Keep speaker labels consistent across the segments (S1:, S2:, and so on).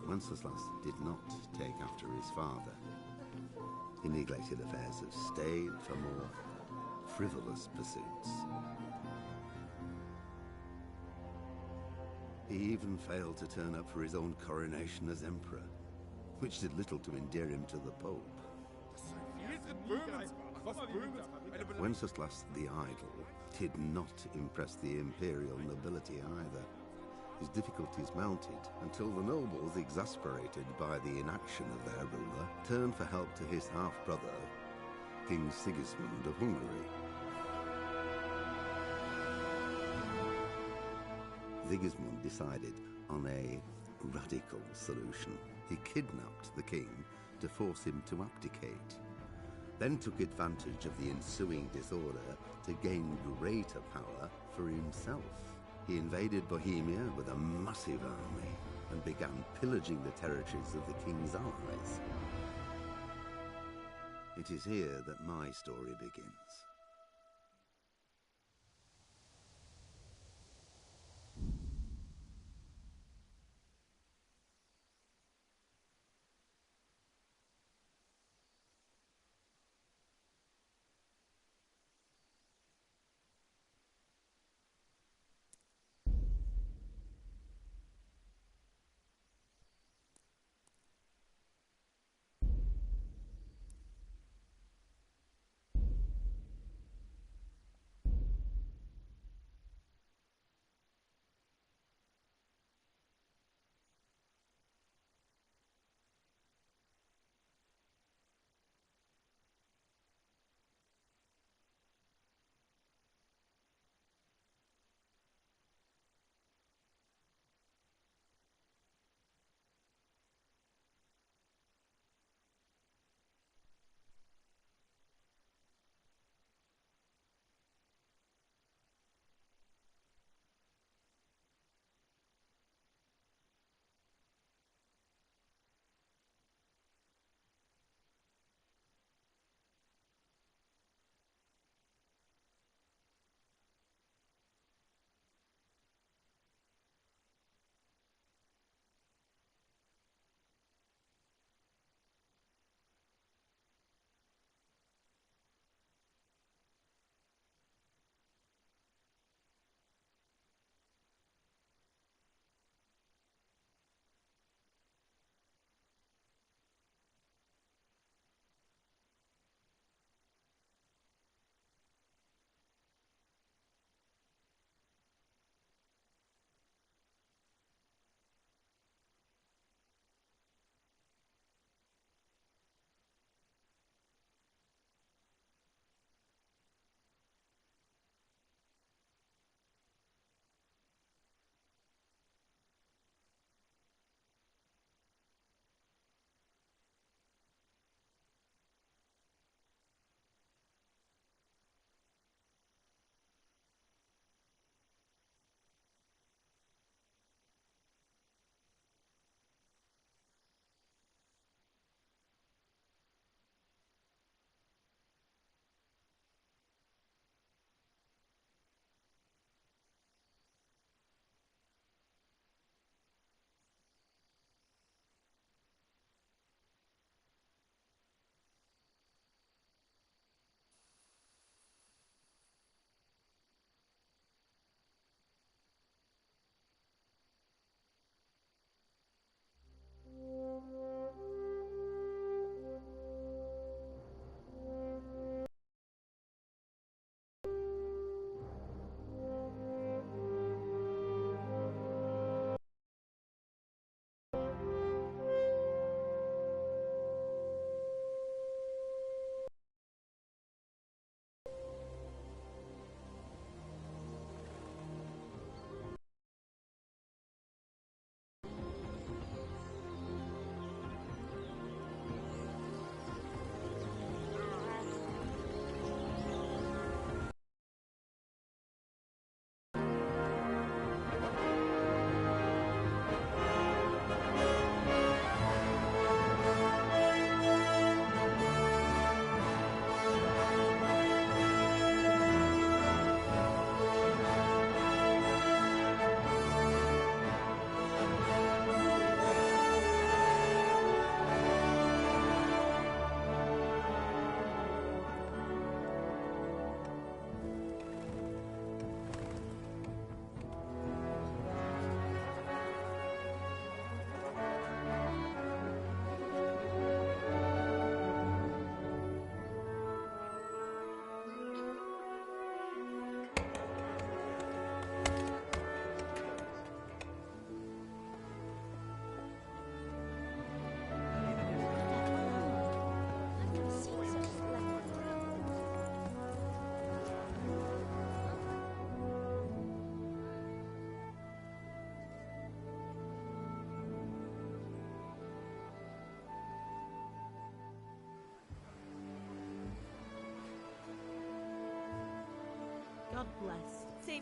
S1: Wenceslas did not take after his father. He neglected affairs of state for more frivolous pursuits. He even failed to turn up for his own coronation as emperor, which did little to endear him to the Pope. Wenceslas the Idle did not impress the imperial nobility either. His difficulties mounted until the nobles, exasperated by the inaction of their ruler, turned for help to his half-brother, King Sigismund of Hungary. Sigismund decided on a radical solution. He kidnapped the king to force him to abdicate, then took advantage of the ensuing disorder to gain greater power for himself. He invaded Bohemia with a massive army and began pillaging the territories of the king's allies. It is here that my story begins.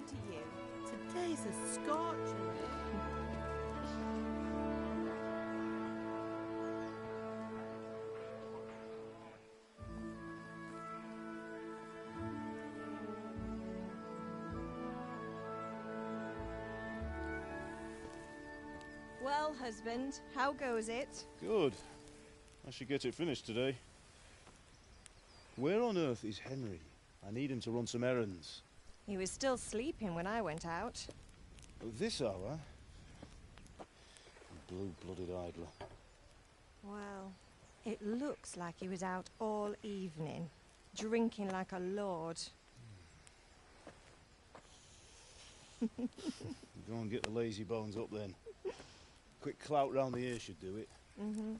S2: happening to you? Today's a scorcher.
S3: Well, husband, how goes it?
S4: Good. I should get it finished today. Where on earth is Henry? I need him to run some errands.
S3: He was still sleeping when I went out.
S4: At this hour? Blue-blooded idler.
S3: Well, it looks like he was out all evening, drinking like a lord.
S4: Go and get the lazy bones up then. Quick clout round the ear should do it.
S3: Mm-hmm.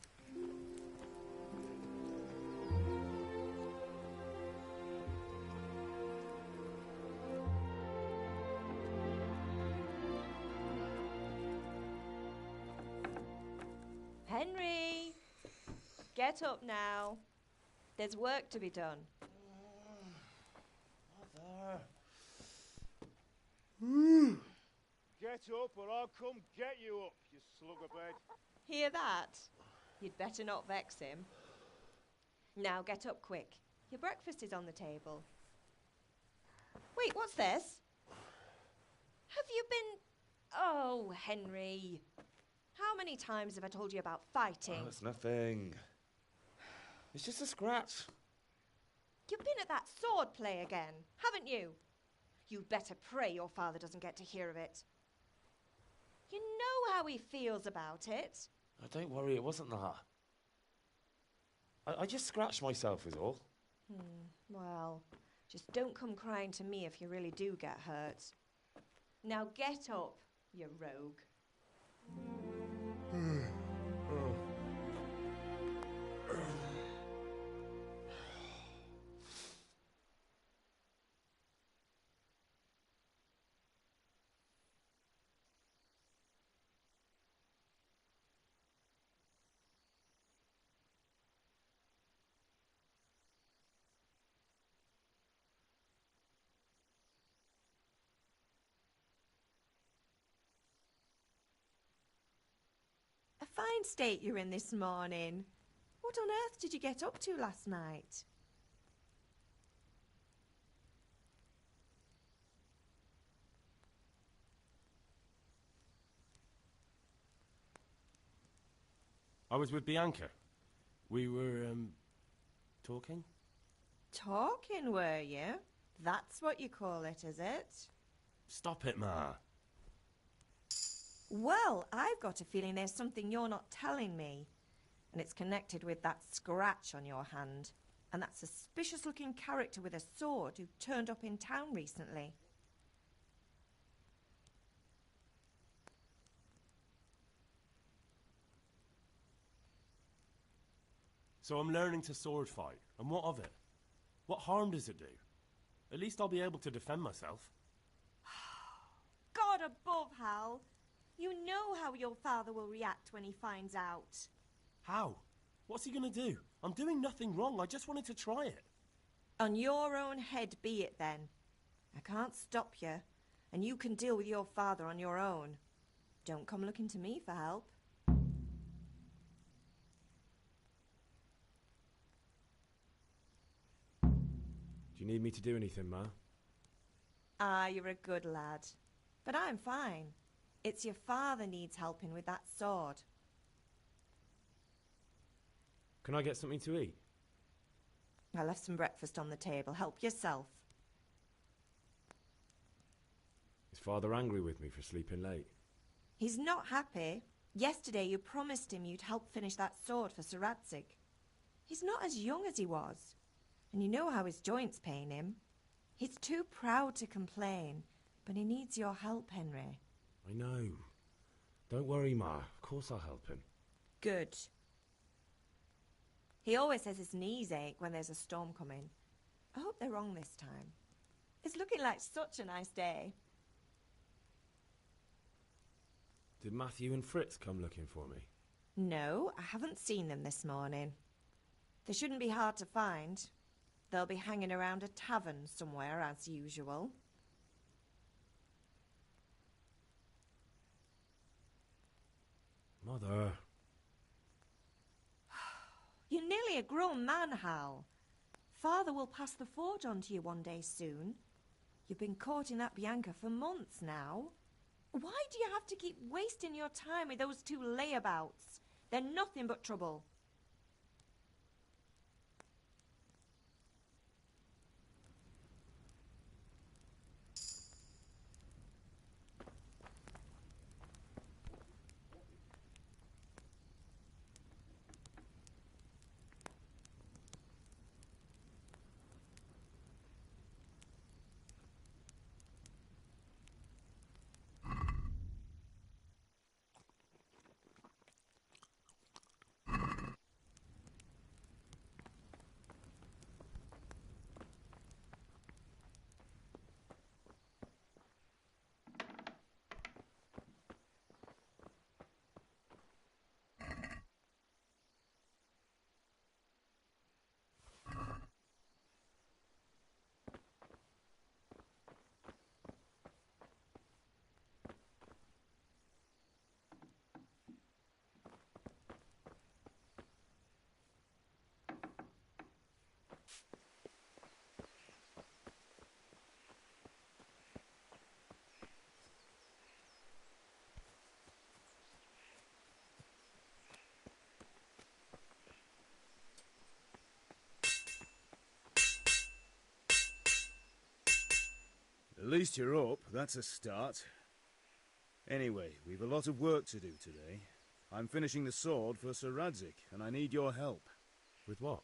S3: Henry! Get up now. There's work to be done.
S4: Get up or I'll come get you up, you slugabed.
S3: Hear that? You'd better not vex him. Now get up quick. Your breakfast is on the table. Wait, what's this? Have you been... Oh, Henry. How many times have I told you about fighting?
S5: Oh, it's nothing. It's just a scratch.
S3: You've been at that sword play again, haven't you? You'd better pray your father doesn't get to hear of it. You know how he feels about it.
S5: Oh, don't worry, it wasn't that. I just scratched myself is all.
S3: Well, just don't come crying to me if you really do get hurt. Now get up, you rogue. A fine state you're in this morning. What on earth did you get up to last night?
S6: I was with Bianca. We were, talking?
S3: Talking, were you? That's what you call it, is it?
S6: Stop it, Ma.
S3: Well, I've got a feeling there's something you're not telling me. And it's connected with that scratch on your hand. And that suspicious-looking character with a sword who turned up in town recently.
S6: So I'm learning to sword fight. And what of it? What harm does it do? At least I'll be able to defend myself.
S3: God above, Hal. You know how your father will react when he finds out.
S6: How? What's he gonna do? I'm doing nothing wrong. I just wanted to try it.
S3: On your own head be it then. I can't stop you, and you can deal with your father on your own. Don't come looking to me for help.
S6: Do you need me to do anything, Ma?
S3: Ah, you're a good lad. But I'm fine. It's your father needs helping with that sword.
S6: Can I get something to eat?
S3: I left some breakfast on the table. Help yourself.
S6: Is Father angry with me for sleeping late?
S3: He's not happy. Yesterday you promised him you'd help finish that sword for Sir Radzig. He's not as young as he was. And you know how his joints pain him. He's too proud to complain, but he needs your help, Henry.
S6: I know. Don't worry, Ma. Of course I'll help him.
S3: Good. He always says his knees ache when there's a storm coming. I hope they're wrong this time. It's looking like such a nice day.
S6: Did Matthew and Fritz come looking for me?
S3: No, I haven't seen them this morning. They shouldn't be hard to find. They'll be hanging around a tavern somewhere, as usual.
S6: Mother.
S3: You're nearly a grown man, Hal. Father will pass the forge on to you one day soon. You've been courting that Bianca for months now. Why do you have to keep wasting your time with those two layabouts? They're nothing but trouble.
S4: At least you're up, that's a start. Anyway, we've a lot of work to do today. I'm finishing the sword for Sir Radzig, and I need your help.
S6: With what?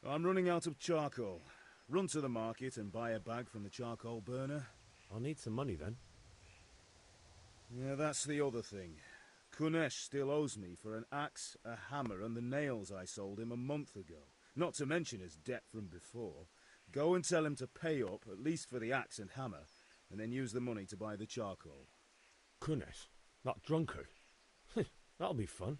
S4: I'm running out of charcoal. Run to the market and buy a bag from the charcoal burner.
S6: I'll need some money then.
S4: Yeah, that's the other thing. Kunesh still owes me for an axe, a hammer, and the nails I sold him a month ago. Not to mention his debt from before. Go and tell him to pay up, at least for the axe and hammer, and then use the money to buy the charcoal.
S6: Kunesh? That drunkard? That'll be fun.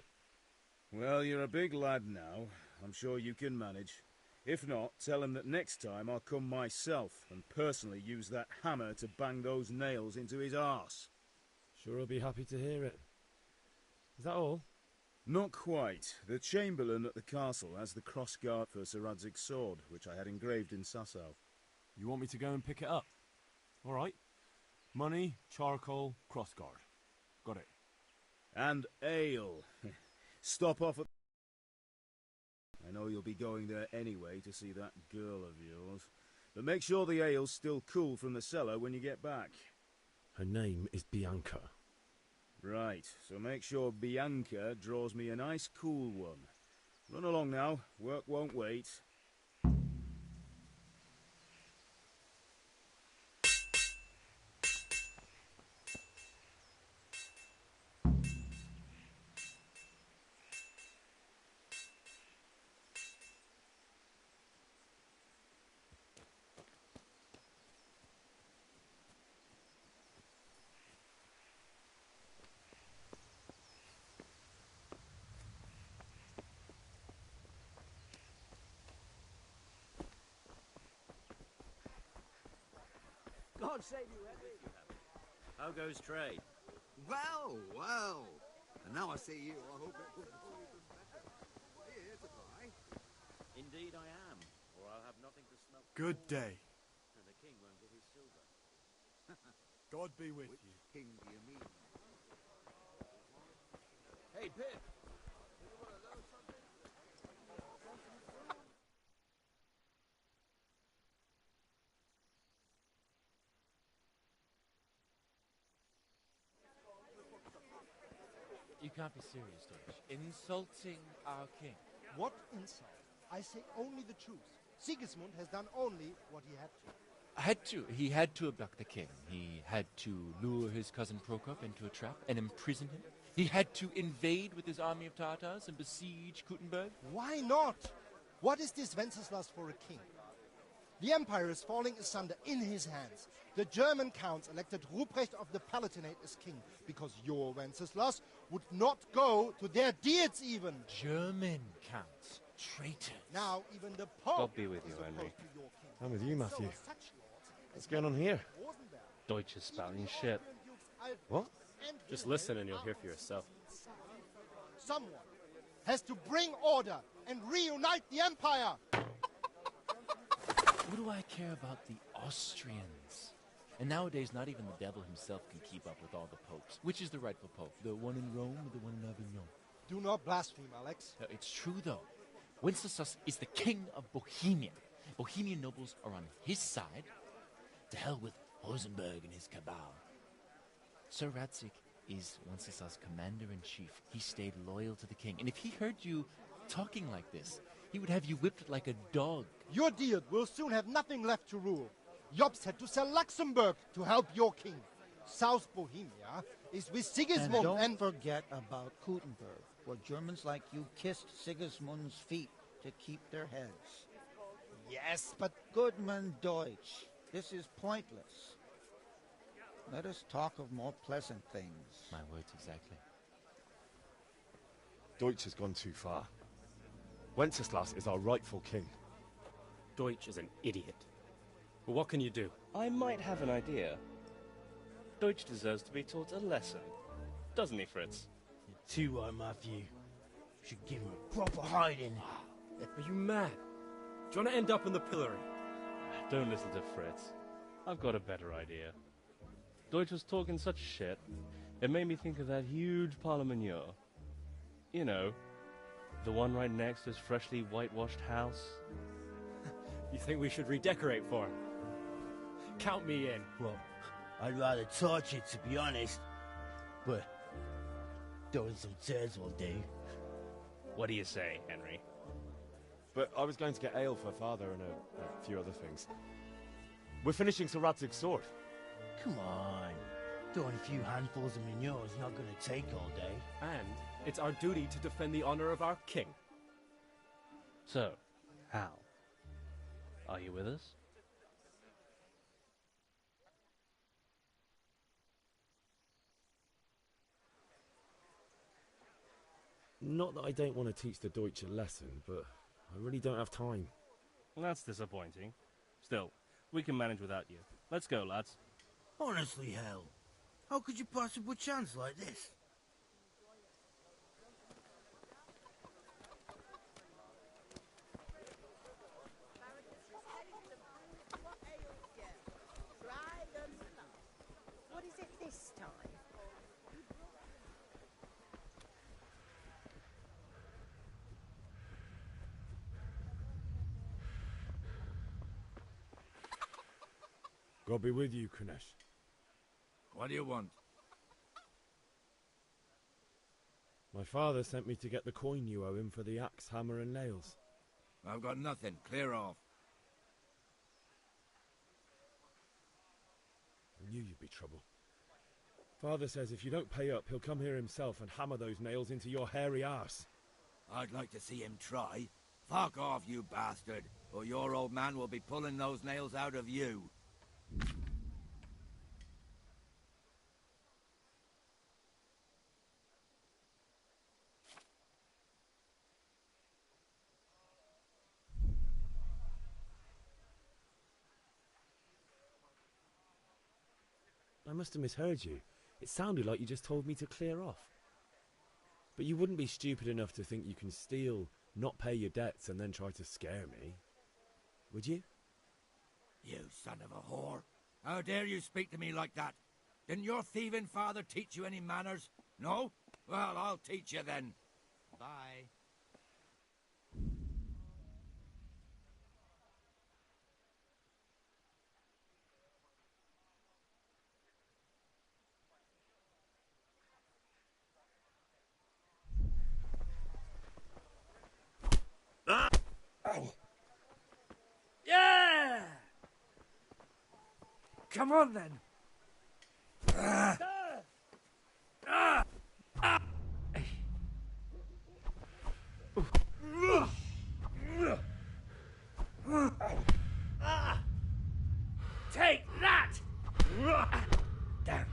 S4: Well, you're a big lad now. I'm sure you can manage. If not, tell him that next time I'll come myself and personally use that hammer to bang those nails into his arse.
S6: Sure I'll be happy to hear it. Is that all?
S4: Not quite. The Chamberlain at the castle has the crossguard for Sir Radzig's sword, which I had engraved in Sasau.
S6: You want me to go and pick it up? All right. Money, charcoal, crossguard. Got it.
S4: And ale. Stop off at... I know you'll be going there anyway to see that girl of yours. But make sure the ale's still cool from the cellar when you get back.
S6: Her name is Bianca.
S4: Right, so make sure Bianca draws me a nice cool one. Run along now, work won't wait.
S7: God save you, Henry.
S8: How goes trade?
S1: Well, well. And now I see you, I hope it will go even better. Are you here to buy?
S8: Indeed I am, or I'll have nothing to smell.
S9: Good day.
S8: And the king won't get his silver.
S9: God be with
S1: Which
S9: you.
S1: king do you mean?
S7: Hey, Pip.
S5: You can't be serious, Deutsch. Insulting our king.
S10: What insult? I say only the truth. Sigismund has done only what he had to.
S5: He had to abduct the king. He had to lure his cousin Prokop into a trap and imprison him. He had to invade with his army of Tartars and besiege Kuttenberg.
S10: Why not? What is this Wenceslas for a king? The empire is falling asunder in his hands. The German counts elected Ruprecht of the Palatinate as king because your Wenceslas would not go to their deeds even.
S5: German counts. Traitors.
S10: Now even the Pope
S11: God be with you,
S10: is
S11: Henry.
S10: opposed to your king.
S6: I'm with you,
S10: So
S6: Matthew.
S10: are such lords as
S6: What's going on here?
S10: Rosenberg,
S11: Deutsch is spouting shit.
S10: Dukes Albrecht,
S6: What?
S10: and
S6: Just
S10: Hill
S6: listen and you'll
S10: are
S6: hear for yourself.
S10: Someone has to bring order and reunite the Empire.
S5: What do I care about the Austrians? And nowadays, not even the devil himself can keep up with all the popes. Which is the rightful pope? The one in Rome or the one in Avignon?
S10: Do not blaspheme, Alex.
S5: It's true, though. Wenceslas is the king of Bohemia. Bohemian nobles are on his side. To hell with Rosenberg and his cabal. Sir Radzig is Wenceslas' commander-in-chief. He stayed loyal to the king. And if he heard you talking like this, he would have you whipped like a dog.
S10: Your Diet will soon have nothing left to rule. Jobst had to sell Luxembourg to help your king. South Bohemia is with Sigismund
S11: and don't forget about Kuttenberg, where Germans like you kissed Sigismund's feet to keep their heads.
S10: Yes, but...
S11: Goodman Deutsch, this is pointless. Let us talk of more pleasant things.
S5: My words exactly.
S6: Deutsch has gone too far. Wenceslas is our rightful king.
S12: Deutsch is an idiot. But what can you do?
S13: I might have an idea. Deutsch deserves to be taught a lesson. Doesn't he, Fritz?
S7: You're too right, Matthew. Should give him a proper hiding.
S12: Are you mad? Do you want to end up in the pillory?
S13: Don't listen to Fritz. I've got a better idea. Deutsch was talking such shit, it made me think of that huge Parlement. You know, the one right next to his freshly whitewashed house.
S12: You think we should redecorate for him? Count me in.
S7: Well, I'd rather torch it, to be honest. But throwing some turds will do.
S13: What do you say, Henry?
S6: But I was going to get ale for father and a few other things. We're finishing Sir Radzig's sword.
S7: Come on. Throwing a few handfuls of manure is not going to take all day.
S12: And it's our duty to defend the honor of our king.
S13: So, Hal, are you with us?
S6: Not that I don't want to teach the Deutsch a lesson, but I really don't have time.
S13: Well, that's disappointing. Still, we can manage without you. Let's go, lads.
S7: Honestly, Hal, how could you pass up a chance like this?
S2: What is it this time?
S6: God be with you, Kunesh.
S8: What do you want?
S6: My father sent me to get the coin you owe him for the axe, hammer and nails.
S8: I've got nothing. Clear off.
S6: I knew you'd be trouble. Father says if you don't pay up, he'll come here himself and hammer those nails into your hairy arse.
S8: I'd like to see him try. Fuck off, you bastard, or your old man will be pulling those nails out of you.
S6: I must have misheard you. It sounded like you just told me to clear off. But you wouldn't be stupid enough to think you can steal, not pay your debts, and then try to scare me. Would you?
S8: You son of a whore. How dare you speak to me like that? Didn't your thieving father teach you any manners? No? Well, I'll teach you then. Bye.
S7: Yeah! Come on, then. Take that! Damn.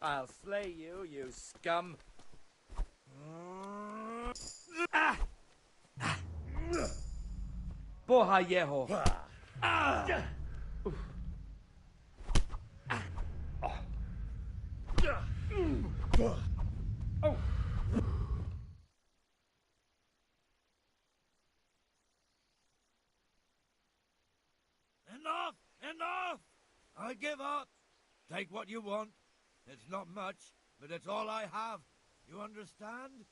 S8: I'll slay you, you scum. Boha yeho. Enough! Enough! I give up. Take what you want. It's not much, but it's all I have. You understand?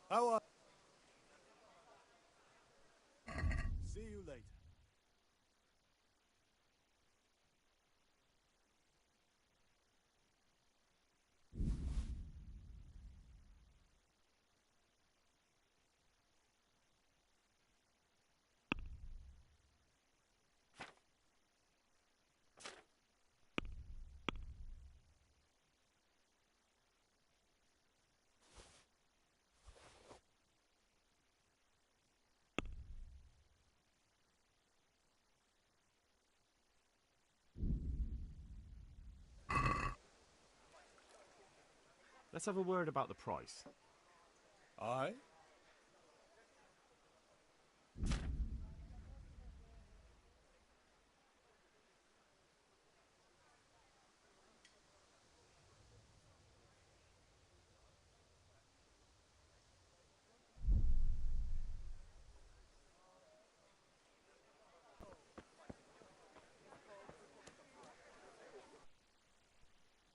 S9: How are... See you later.
S6: Let's have a word about the price.
S9: Aye?